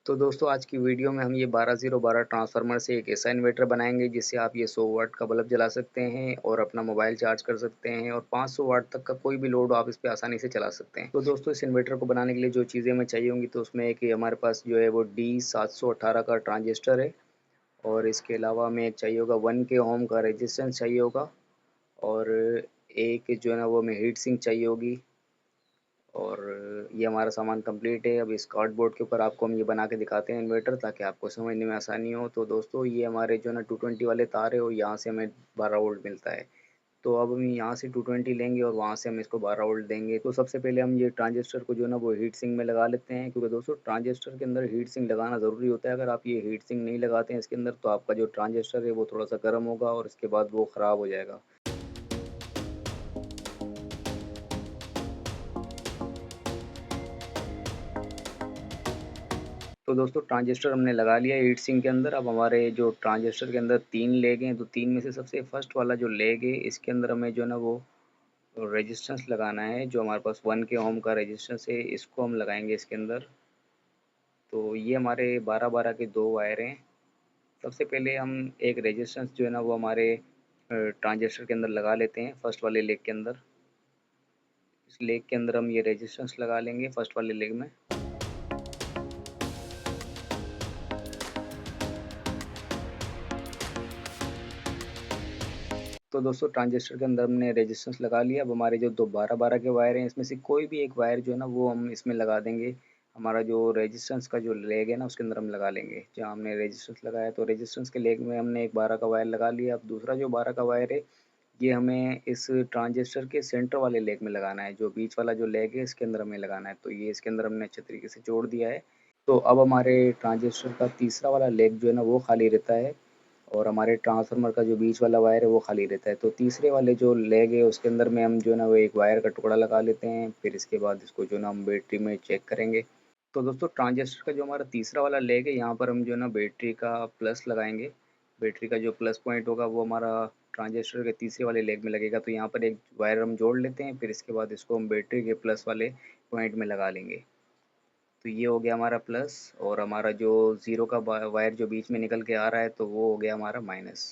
तो दोस्तों आज की वीडियो में हम ये 12012 ट्रांसफार्मर से एक ऐसा इन्वर्टर बनाएंगे जिससे आप ये 100 वाट का बल्ब जला सकते हैं और अपना मोबाइल चार्ज कर सकते हैं और 500 वाट तक का कोई भी लोड आप इस पे आसानी से चला सकते हैं। तो दोस्तों इस इन्वर्टर को बनाने के लिए जो चीज़ें हमें चाहिए होंगी तो उसमें एक हमारे पास जो है वो D718 का ट्रांजिस्टर है और इसके अलावा हमें एक चाहिए होगा 1K ओम का रेजिस्टेंस चाहिए होगा और एक जो है ना वो हमें हीट सिंक चाहिए होगी और ये हमारा सामान कंप्लीट है। अब इस कार्डबोर्ड के ऊपर आपको हम ये बना के दिखाते हैं इन्वर्टर, ताकि आपको समझने में आसानी हो। तो दोस्तों ये हमारे जो है ना 220 वाले तार है और यहाँ से हमें 12 वोल्ट मिलता है। तो अब हम यहाँ से 220 लेंगे और वहाँ से हम इसको 12 वोल्ट देंगे। तो सबसे पहले हम ये ट्रांजिस्टर को जो है ना वो हीट सिंक में लगा लेते हैं, क्योंकि दोस्तों ट्रांजिस्टर के अंदर हीट सिंक लगाना ज़रूरी होता है। अगर आप ये हीट सिंक नहीं लगाते हैं इसके अंदर तो आपका जो ट्रांजिस्टर है वो थोड़ा सा गर्म होगा और इसके बाद वो ख़राब हो जाएगा। तो दोस्तों ट्रांजिस्टर हमने लगा लिया हीट सिंक के अंदर। अब हमारे जो ट्रांजिस्टर के अंदर 3 लेग हैं, तो 3 में से सबसे फर्स्ट वाला जो लेग है इसके अंदर हमें जो है ना वो रेजिस्टेंस लगाना है। जो हमारे पास 1K ओम का रेजिस्टेंस है इसको हम लगाएंगे इसके अंदर। तो ये हमारे 12-12 के 2 वायर हैं। सबसे पहले हम एक रेजिस्टेंस जो है ना वो हमारे ट्रांजिस्टर के अंदर लगा लेते हैं फर्स्ट वाले लेग के अंदर। इस लेग के अंदर हम ये रेजिस्टेंस लगा लेंगे फर्स्ट वाले लेग में। तो दोस्तों ट्रांजिस्टर के अंदर हमने रेजिस्टेंस लगा लिया। अब हमारे जो दो 12-12 के वायर हैं इसमें से कोई भी एक वायर जो है ना वो हम इसमें लगा देंगे। हमारा जो रेजिस्टेंस का जो लेग है ना उसके अंदर हम लगा लेंगे। जहाँ हमने रेजिस्टेंस लगाया तो रेजिस्टेंस के लेग में हमने एक 12 का वायर लगा लिया। अब दूसरा जो 12 का वायर है ये हमें इस ट्रांजिस्टर के सेंटर वाले लेग में लगाना है। जो बीच वाला जो लेग है इसके अंदर हमें लगाना है। तो ये इसके अंदर हमने अच्छे तरीके से जोड़ दिया है। तो अब हमारे ट्रांजिस्टर का तीसरा वाला लेग जो है ना वो खाली रहता है और हमारे ट्रांसफार्मर का जो बीच वाला वायर है वो खाली रहता है। तो तीसरे वाले जो लेग है उसके अंदर में हम जो है ना वो एक वायर का टुकड़ा लगा लेते हैं। फिर इसके बाद इसको जो है ना हम बैटरी में चेक करेंगे। तो दोस्तों ट्रांजिस्टर का जो हमारा तीसरा वाला लेग है यहाँ पर हम जो है ना बैटरी का प्लस लगाएंगे। बैटरी का जो प्लस पॉइंट होगा वो हमारा ट्रांजिस्टर के तीसरे वाले लेग में लगेगा। तो यहाँ पर एक वायर हम जोड़ लेते हैं, फिर इसके बाद इसको हम बैटरी के प्लस वाले पॉइंट में लगा लेंगे। तो ये हो गया हमारा प्लस और हमारा जो ज़ीरो का वायर जो बीच में निकल के आ रहा है तो वो हो गया हमारा माइनस।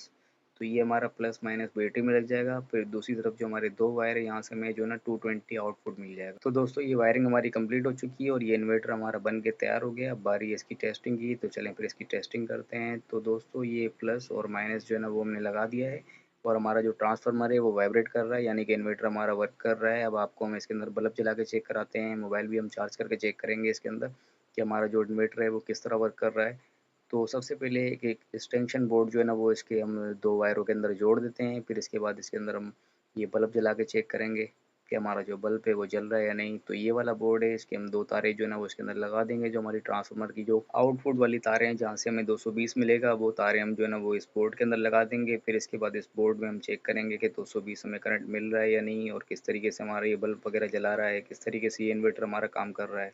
तो ये हमारा प्लस माइनस बैटरी में लग जाएगा। फिर दूसरी तरफ जो हमारे दो वायर है यहाँ से हमें जो है ना 220 आउटपुट मिल जाएगा। तो दोस्तों ये वायरिंग हमारी कंप्लीट हो चुकी है और ये इन्वर्टर हमारा बन के तैयार हो गया। अब बारी है इसकी टेस्टिंग की, तो चलें फिर इसकी टेस्टिंग करते हैं। तो दोस्तों ये प्लस और माइनस जो है ना वो हमने लगा दिया है और हमारा जो ट्रांसफार्मर है वो वाइब्रेट कर रहा है, यानी कि इन्वर्टर हमारा वर्क कर रहा है। अब आपको हम इसके अंदर बल्ब जला के चेक कराते हैं, मोबाइल भी हम चार्ज करके चेक करेंगे इसके अंदर कि हमारा जो इन्वर्टर है वो किस तरह वर्क कर रहा है। तो सबसे पहले एक एक एक्सटेंशन बोर्ड जो है ना वो इसके हम दो वायरों के अंदर जोड़ देते हैं। फिर इसके बाद इसके अंदर हम ये बल्ब जला के चेक करेंगे कि हमारा जो बल्ब है वो जल रहा है या नहीं। तो ये वाला बोर्ड है, इसके हम दो तारें जो है ना वो इसके अंदर लगा देंगे। जो हमारी ट्रांसफार्मर की जो आउटपुट वाली तारें हैं जहाँ से हमें 220 मिलेगा वो तारें हम जो है ना वो इस बोर्ड के अंदर लगा देंगे। फिर इसके बाद इस बोर्ड में हम चेक करेंगे कि 220 हमें करंट मिल रहा है या नहीं और किस तरीके से हमारा ये बल्ब वगैरह जला रहा है, किस तरीके से ये इन्वर्टर हमारा काम कर रहा है।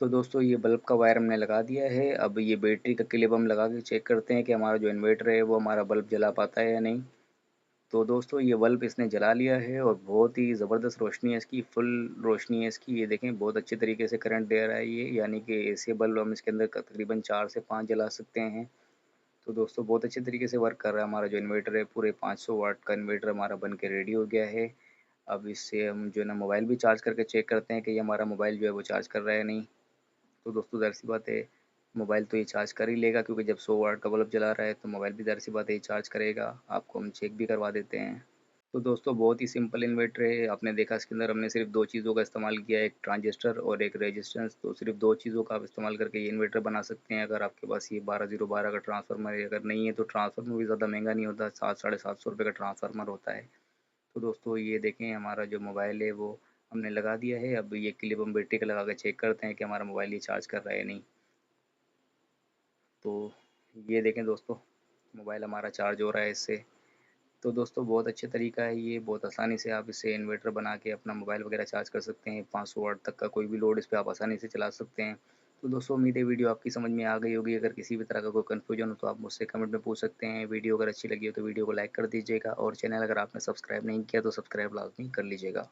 तो दोस्तों ये बल्ब का वायर हमने लगा दिया है। अब ये बैटरी का क्लिप हम लगा के चेक करते हैं कि हमारा जो इन्वर्टर है वो हमारा बल्ब जला पाता है या नहीं। तो दोस्तों ये बल्ब इसने जला लिया है और बहुत ही ज़बरदस्त रोशनी है इसकी, फुल रोशनी है इसकी। ये देखें बहुत अच्छे तरीके से करंट दे रहा है ये, यानी कि ऐसे बल्ब हम इसके अंदर तकरीबन 4 से 5 जला सकते हैं। तो दोस्तों बहुत अच्छे तरीके से वर्क कर रहा है हमारा जो इन्वर्टर है। पूरे 500 वाट का इन्वर्टर हमारा बन के रेडी हो गया है। अब इससे हम जो है ना मोबाइल भी चार्ज करके चेक करते हैं कि ये हमारा मोबाइल जो है वो चार्ज कर रहा है या नहीं। तो दोस्तों ज़ाहिर-सी बात है मोबाइल तो ये चार्ज कर ही लेगा, क्योंकि जब 100 वाट का बल्ब जला रहा है तो मोबाइल भी ज़ाहिर-सी बात है ये चार्ज करेगा। आपको हम चेक भी करवा देते हैं। तो दोस्तों बहुत ही सिंपल इन्वर्टर है। आपने देखा इसके अंदर हमने सिर्फ 2 चीज़ों का इस्तेमाल किया है, एक ट्रांजिस्टर और एक रेजिस्टेंस। तो सिर्फ 2 चीज़ों का आप इस्तेमाल करके ये इन्वर्टर बना सकते हैं। अगर आपके पास ये 12012 का ट्रांसफार्मर है, अगर नहीं है तो ट्रांसफार्मर भी ज़्यादा महंगा नहीं होता, 7 साढ़े 700 रुपये का ट्रांसफार्मर होता है। तो दोस्तों ये देखें हमारा जो मोबाइल है वो हमने लगा दिया है। अब ये क्लिप हम बैटरी का लगा के चेक करते हैं कि हमारा मोबाइल ये चार्ज कर रहा है या नहीं। तो ये देखें दोस्तों, मोबाइल हमारा चार्ज हो रहा है इससे। तो दोस्तों बहुत अच्छा तरीका है ये, बहुत आसानी से आप इससे इन्वर्टर बना के अपना मोबाइल वगैरह चार्ज कर सकते हैं। 500 वाट तक का कोई भी लोड इस पे आप आसानी से चला सकते हैं। तो दोस्तों उम्मीद है वीडियो आपकी समझ में आ गई होगी। अगर किसी भी तरह का कोई कन्फ्यूजन हो तो आप मुझसे कमेंट में पूछ सकते हैं। वीडियो अगर अच्छी लगी हो तो वीडियो को लाइक कर दीजिएगा और चैनल अगर आपने सब्सक्राइब नहीं किया तो सब्सक्राइब लाज़मी कर लीजिएगा।